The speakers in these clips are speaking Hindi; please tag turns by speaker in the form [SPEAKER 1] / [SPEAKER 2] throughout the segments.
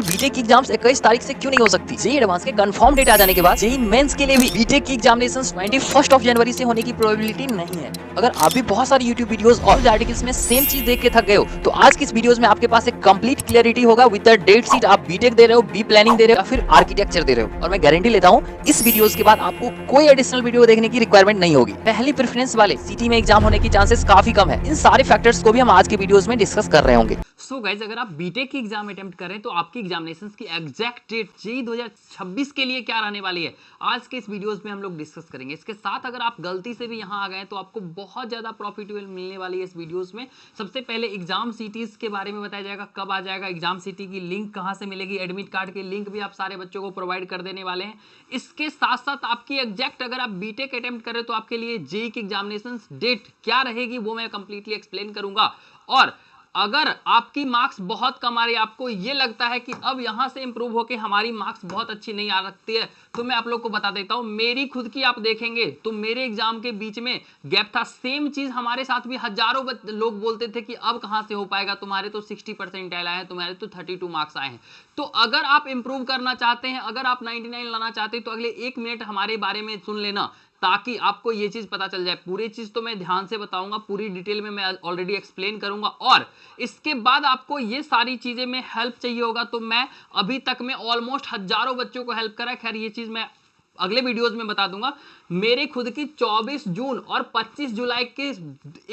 [SPEAKER 1] बीटेक की एग्जाम्स 21 तारीख से क्यों नहीं हो सकती? जेईई एडवांस के कंफर्म डेट आ जाने के बाद जेईई मेंस के लिए भी बीटेक की एग्जामिनेशंस 21 जनवरी से होने की प्रोबेबिलिटी नहीं है। अगर आप भी बहुत सारी यूट्यूब वीडियोस और आर्टिकल्स में सेम चीज देख के थक गए हो, तो आज की इस वीडियोस में आपके पास एक कंप्लीट क्लियरिटी होगा विद द डेट शीट। आप बीटेक दे रहे हो, बी प्लानिंग दे रहे हो या फिर आर्किटेक्चर दे रहे हो, और मैं गारंटी लेता हूँ इस वीडियोस के बाद आपको कोई एडिशनल वीडियो देखने की रिक्वायरमेंट नहीं होगी। पहली प्रेफरेंस वाले सिटी में एग्जाम होने की चांसेस काफी कम है। इन सारे फैक्टर्स को भी हम आज के वीडियोस में डिस्कस कर रहे होंगे।
[SPEAKER 2] सो गाइज, अगर आप बीटेक की एग्जाम अटेम्प्ट करें तो आपकी एग्जामिनेशंस की एग्जैक्ट डेट जेईई 2026 के लिए क्या रहने वाली है, आज के इस वीडियोस में हम लोग डिस्कस करेंगे। इसके साथ अगर आप गलती से भी यहाँ आ गए तो आपको बहुत ज्यादा प्रॉफिट मिलने वाली है इस वीडियोस में। सबसे पहले एग्जाम सिटीज के बारे में बताया जाएगा, कब आ जाएगा एग्जाम सिटी की लिंक, कहाँ से मिलेगी, एडमिट कार्ड की लिंक भी आप सारे बच्चों को प्रोवाइड कर देने वाले हैं। इसके साथ साथ आपकी एग्जैक्ट, अगर आप बीटेक अटेम्प्ट करें तो आपके लिए जेईई की एग्जामिनेशन डेट क्या रहेगी वो मैं कंप्लीटली एक्सप्लेन करूंगा। और अगर आपकी मार्क्स बहुत कम आ रही है, आपको ये लगता है कि अब यहां से इंप्रूव होकर हमारी मार्क्स बहुत अच्छी नहीं आ सकती है, तो मैं आप लोग को बता देता हूं, मेरी खुद की आप देखेंगे तो मेरे एग्जाम के बीच में गैप था। सेम चीज हमारे साथ भी हजारों लोग बोलते थे कि अब कहां से हो पाएगा, तुम्हारे तो 60% आए हैं, तुम्हारे तो 32 मार्क्स आए हैं। तो अगर आप इंप्रूव करना चाहते हैं, अगर आप 99 लाना चाहते हैं, तो अगले 1 मिनट हमारे बारे में सुन लेना, ताकि आपको ये चीज पता चल जाए। पूरी चीज तो मैं ध्यान से बताऊंगा, पूरी डिटेल में मैं ऑलरेडी एक्सप्लेन करूंगा। और इसके बाद आपको ये सारी चीजें में हेल्प चाहिए होगा, तो मैं अभी तक में ऑलमोस्ट हजारों बच्चों को हेल्प करा। खैर ये चीज मैं अगले वीडियोस में बता दूंगा। मेरे खुद की 24 जून और 25 जुलाई के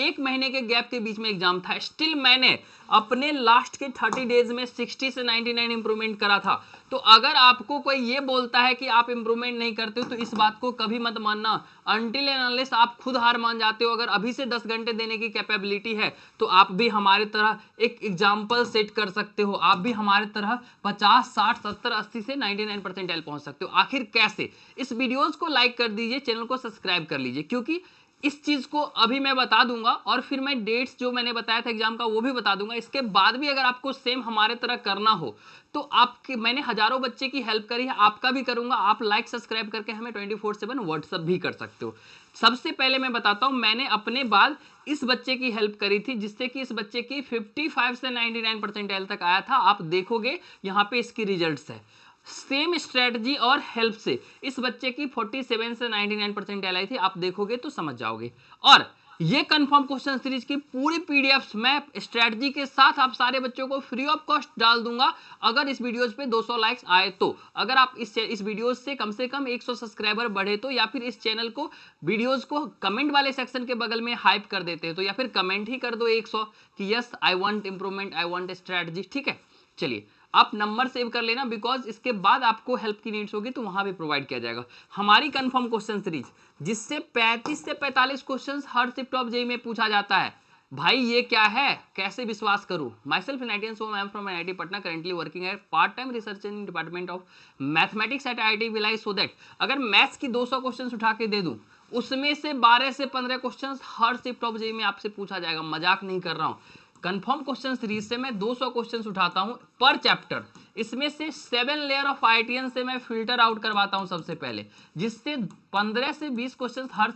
[SPEAKER 2] 1 महीने के गैप के बीच में एग्जाम था, स्टिल मैंने अपने लास्ट के 30 डेज में 60 से 99 इंप्रूवमेंट करा था। तो अगर आपको कोई ये बोलता है कि आप इंप्रूवमेंट नहीं करते हो, तो इस बात को कभी मत मानना अनटिल एंड अनलेस आप खुद हार मान जाते हो। अगर अभी से 10 घंटे देने की कैपेबिलिटी है तो आप भी हमारे तरह एक एग्जाम्पल सेट कर सकते हो। आप भी हमारे तरह 50, 60, 70, 80 से 99% पहुंच सकते हो। आखिर कैसे? इस वीडियोस को लाइक कर दीजिए, चैनल को सब्सक्राइब कर लीजिए, क्योंकि इस चीज को अभी मैं बता दूंगा और फिर मैं डेट्स जो मैंने बताया था एग्जाम का वो भी बता दूंगा। इसके बाद भी अगर आपको सेम हमारे तरह करना हो तो आपके, मैंने हजारों बच्चे की हेल्प करी है, आपका भी करूंगा। आप लाइक सब्सक्राइब करके हमें 24/7 व्हाट्सएप भी कर सकते हो। सबसे पहले मैं बताता हूं, मैंने अपने बाद इस बच्चे की हेल्प करी थी, जिससे कि इस बच्चे की 55 से 99% तक आया था। आप देखोगे यहां पे इसकी रिजल्ट्स है। सेम स्ट्रेटजी और हेल्प से इस बच्चे की 47 से 99% आई थी। आप देखोगे तो समझ जाओगे। और ये कंफर्म क्वेश्चन सीरीज की पूरी पीडीएफ मैं स्ट्रेटजी के साथ आप सारे बच्चों को फ्री ऑफ कॉस्ट डाल दूंगा, अगर इस वीडियोस पे 200 लाइक्स आए तो। अगर आप इस वीडियोस से कम 100 सब्सक्राइबर बढ़े तो, या फिर इस चैनल को, वीडियोस को कमेंट वाले सेक्शन के बगल में हाइप कर देते हैं तो, या फिर कमेंट ही कर दो 100 कि yes I want improvement, I want strategy. ठीक है, चलिए आप नंबर सेव कर लेना, बिकॉज इसके बाद आपको हेल्प की नीड्स होगी तो वहां भी प्रोवाइड किया जाएगा। हमारी कंफर्म क्वेश्चन सीरीज, जिससे 35 से 45 questions her shift of JEE में पूछा जाता है। भाई ये क्या है, कैसे विश्वास करूं? माई सेल्फ इनाइटियन Som, I am from NIT Patna, currently working at part time research in department of mathematics at IIT Bhilai, so that अगर मैथ्स की 200 क्वेश्चन उठा के दे दूं, उसमें से 12 से 15 question her shift of JEE में आपसे पूछा जाएगा। मजाक नहीं कर रहा हूं। कंफर्म क्वेश्चन सीरीज से मैं 200 क्वेश्चन उठाता हूं पर चैप्टर। इसमें से 7 लेयर ऑफ आईटीएन से मैं फिल्टर आउट करवाता हूं सबसे पहले, जिससे 15 से 20 क्वेश्चन हर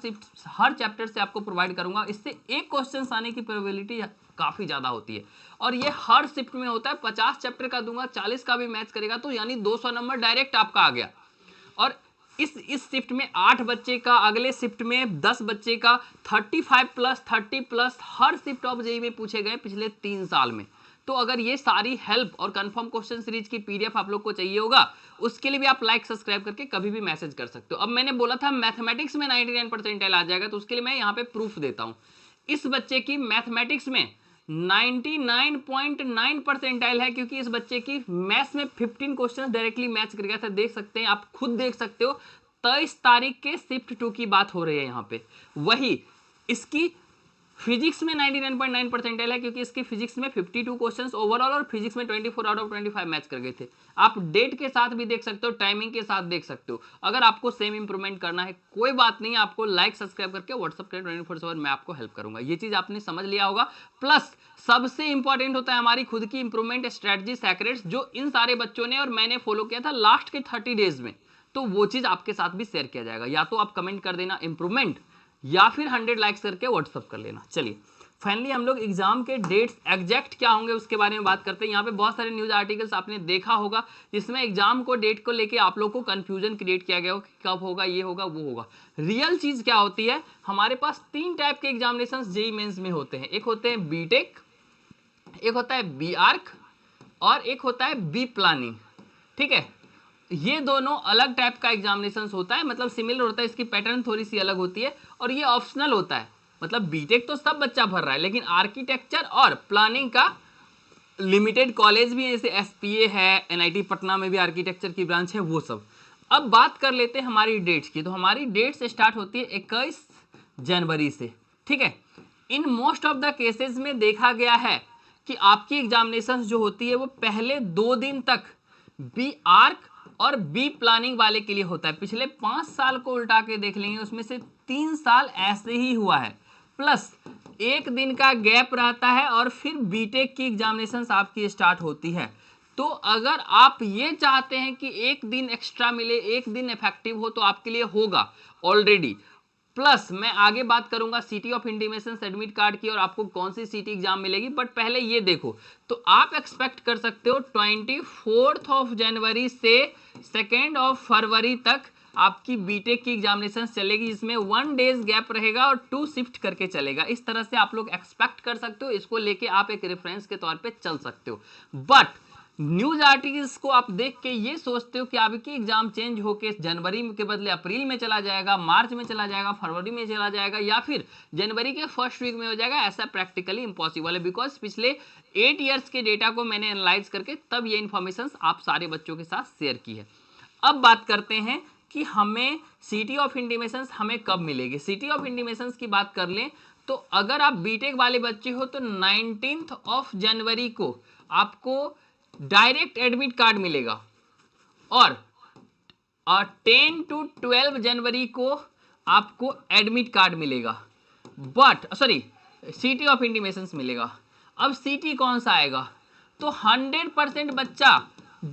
[SPEAKER 2] चैप्टर से आपको प्रोवाइड करूंगा। इससे एक क्वेश्चन आने की प्रोबेबिलिटी काफी ज्यादा होती है, और ये हर शिफ्ट में होता है। 50 चैप्टर का दूंगा, 40 का भी मैच करेगा तो यानी 200 नंबर डायरेक्ट आपका आ गया। और इस शिफ्ट में 8 बच्चे का, अगले शिफ्ट में 10 बच्चे का, 35+30+ हर शिफ्ट ऑफ जेईई में पूछे गए पिछले 3 साल में। तो अगर ये सारी हेल्प और कंफर्म क्वेश्चन सीरीज की पीडीएफ आप लोग को चाहिए होगा, उसके लिए भी आप लाइक सब्सक्राइब करके कभी भी मैसेज कर सकते हो। अब मैंने बोला था मैथमेटिक्स में 99% आ जाएगा, तो उसके लिए मैं यहाँ पे प्रूफ देता हूँ। इस बच्चे की मैथमेटिक्स में 99.9% है, क्योंकि इस बच्चे की मैथ्स में 15 क्वेश्चन डायरेक्टली मैच कर गया था। देख सकते हैं, आप खुद देख सकते हो। 23 तारीख के शिफ्ट 2 की बात हो रही है यहाँ पे। वही इसकी फिजिक्स में 99.9% है, क्योंकि इसकी फिजिक्स में 52 क्वेश्चंस ओवरऑल और फिजिक्स में 24 आउट ऑफ 25 मैच कर गए थे। आप डेट के साथ भी देख सकते हो, टाइमिंग के साथ देख सकते हो। अगर आपको सेम इंप्रूवमेंट करना है, कोई बात नहीं, आपको लाइक सब्सक्राइब करके व्हाट्सएप करें 24/7, मैं आपको हेल्प करूंगा। ये चीज आपने समझ लिया होगा। प्लस सबसे इंपॉर्टेंट होता है हमारी खुद की इंप्रूवमेंट स्ट्रेटजी सेक्रेट्स, जो इन सारे बच्चों ने और मैंने फॉलो किया था लास्ट के 30 डेज में। तो वो चीज आपके साथ भी शेयर किया जाएगा। या तो आप कमेंट कर देना इंप्रूवमेंट, या फिर 100 लाइक्स करके व्हाट्सएप कर लेना। चलिए फाइनली हम लोग एग्जाम के डेट्स एग्जैक्ट क्या होंगे उसके बारे में बात करते हैं। यहाँ पे बहुत सारे न्यूज आर्टिकल्स आपने देखा होगा जिसमें एग्जाम को डेट को लेके आप लोग को कंफ्यूजन क्रिएट किया गया हो कि कब होगा, ये होगा, वो होगा। रियल चीज क्या होती है, हमारे पास 3 टाइप के एग्जामिनेशन जेईई मेंस में होते हैं। एक होते हैं बीटेक, एक होता है बी आर्क और एक होता है बी प्लानिंग। ठीक है, ये दोनों अलग टाइप का एग्जामिनेशन होता है, मतलब सिमिलर होता है, इसकी पैटर्न थोड़ी सी अलग होती है और ये ऑप्शनल होता है। मतलब बीटेक तो सब बच्चा भर रहा है, लेकिन आर्किटेक्चर और प्लानिंग का लिमिटेड कॉलेज भी है, जैसे एसपीए है, एनआईटी पटना में भी आर्किटेक्चर की ब्रांच है, वो सब। अब बात कर लेते हैं हमारी डेट्स की। तो हमारी डेट्स स्टार्ट होती है 21 जनवरी से। ठीक है, in most of the cases में देखा गया है कि आपकी एग्जामिनेशन जो होती है वो पहले 2 दिन तक बी आर्क और बी प्लानिंग वाले के लिए होता है। पिछले 5 साल को उल्टा के देख लेंगे, उसमें से 3 साल ऐसे ही हुआ है, प्लस 1 दिन का गैप रहता है और फिर बीटेक की एग्जामिनेशन आपकी स्टार्ट होती है। तो अगर आप ये चाहते हैं कि 1 दिन एक्स्ट्रा मिले, 1 दिन इफेक्टिव हो, तो आपके लिए होगा ऑलरेडी। प्लस मैं आगे बात करूंगा city of intimation admit card की और आपको कौन सी सिटी एग्जाम मिलेगी, बट पहले ये देखो। तो आप एक्सपेक्ट कर सकते हो 24 जनवरी से 2 फरवरी तक आपकी बीटेक की एग्जामिनेशन चलेगी, जिसमें 1 डेज गैप रहेगा और 2 शिफ्ट करके चलेगा। इस तरह से आप लोग एक्सपेक्ट कर सकते हो, इसको लेके आप एक रेफरेंस के तौर पे चल सकते हो। बट न्यूज आर्टिकल्स को आप देख के ये सोचते हो कि आपकी एग्जाम चेंज होके जनवरी के बदले अप्रैल में चला जाएगा, मार्च में चला जाएगा, फरवरी में चला जाएगा, या फिर जनवरी के फर्स्ट वीक में हो जाएगा, ऐसा प्रैक्टिकली इम्पॉसिबल है। बिकॉज पिछले 8 ईयर्स के डेटा को मैंने एनालाइज करके तब ये इन्फॉर्मेशन आप सारे बच्चों के साथ शेयर की है। अब बात करते हैं कि हमें सिटी ऑफ इंटीमेशन हमें कब मिलेगी। सिटी ऑफ इंटीमेशन की बात कर लें तो अगर आप बीटेक वाले बच्चे हो तो 19 जनवरी को आपको डायरेक्ट एडमिट कार्ड मिलेगा और 10 to 12 जनवरी को आपको एडमिट कार्ड मिलेगा, but sorry city of intimations मिलेगा। अब सिटी कौन सा आएगा, तो 100% बच्चा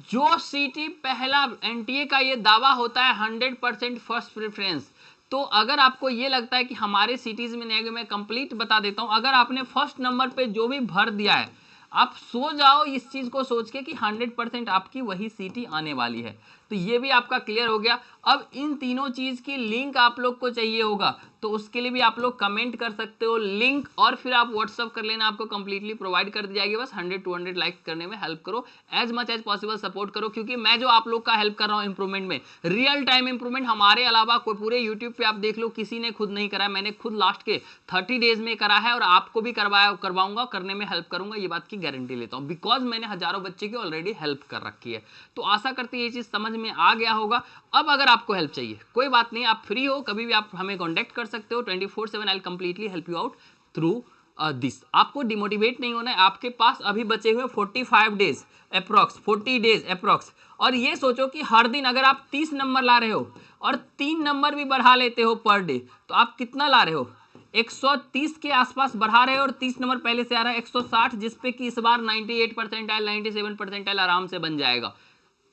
[SPEAKER 2] जो सिटी पहला एनटीए का ये दावा होता है 100% फर्स्ट प्रेफरेंस। तो अगर आपको ये लगता है कि हमारे सिटीज में नहीं, मैं कंप्लीट बता देता हूं। अगर आपने फर्स्ट नंबर पे जो भी भर दिया है, आप सो जाओ इस चीज को सोच के कि 100% आपकी वही सीटी आने वाली है। तो ये भी आपका क्लियर हो गया। अब इन तीनों चीज की लिंक आप लोग को चाहिए होगा, तो उसके लिए भी आप लोग कमेंट कर सकते हो लिंक, और फिर आप व्हाट्सअप कर लेना, आपको कंप्लीटली प्रोवाइड कर दी जाएगी। बस 100-200 लाइक करने में हेल्प करो, as much as possible support करो, क्योंकि मैं जो आप लोग का हेल्प कर रहा हूँ इंप्रूवमेंट में, रियल टाइम इंप्रूवमेंट हमारे अलावा कोई पूरे यूट्यूब पे आप देख लो किसी ने खुद नहीं करा है। मैंने खुद लास्ट के 30 डेज में करा है और आपको भी करवाऊंगा, करने में हेल्प करूंगा, ये बात की गारंटी लेता हूँ, बिकॉज मैंने हजारों बच्चे की ऑलरेडी हेल्प कर रखी है। तो आशा करते ये चीज समझ में आ गया होगा। अब अगर आपको हेल्प चाहिए कोई बात नहीं, आप फ्री हो, कभी भी आप हमें कांटेक्ट कर सकते हो 24/7। I completely help you out through this. आपको डिमोटिवेट नहीं होना है। आपके पास अभी बचे हुए 45 डेज अप्रॉक्स, 40 डेज अप्रॉक्स, और ये सोचो कि हर दिन अगर आप 30 नंबर ला रहे हो और 3 नंबर भी बढ़ा लेते हो पर डे, तो आप कितना ला रहे हो, 130 के आसपास बढ़ा रहे हो, और 30 नंबर पहले से आ रहा है 160, जिसपे कि इस बार 98 परसेंटाइल 97 परसेंटाइल आराम से बन जाएगा।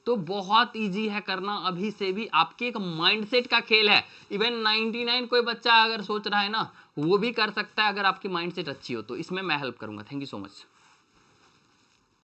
[SPEAKER 2] तो बहुत इजी है करना, अभी से भी आपके एक माइंडसेट का खेल है। इवन 99 कोई बच्चा अगर सोच रहा है ना, वो भी कर सकता है अगर आपकी माइंडसेट अच्छी हो तो। इसमें मैं हेल्प करूंगा। Thank you so much.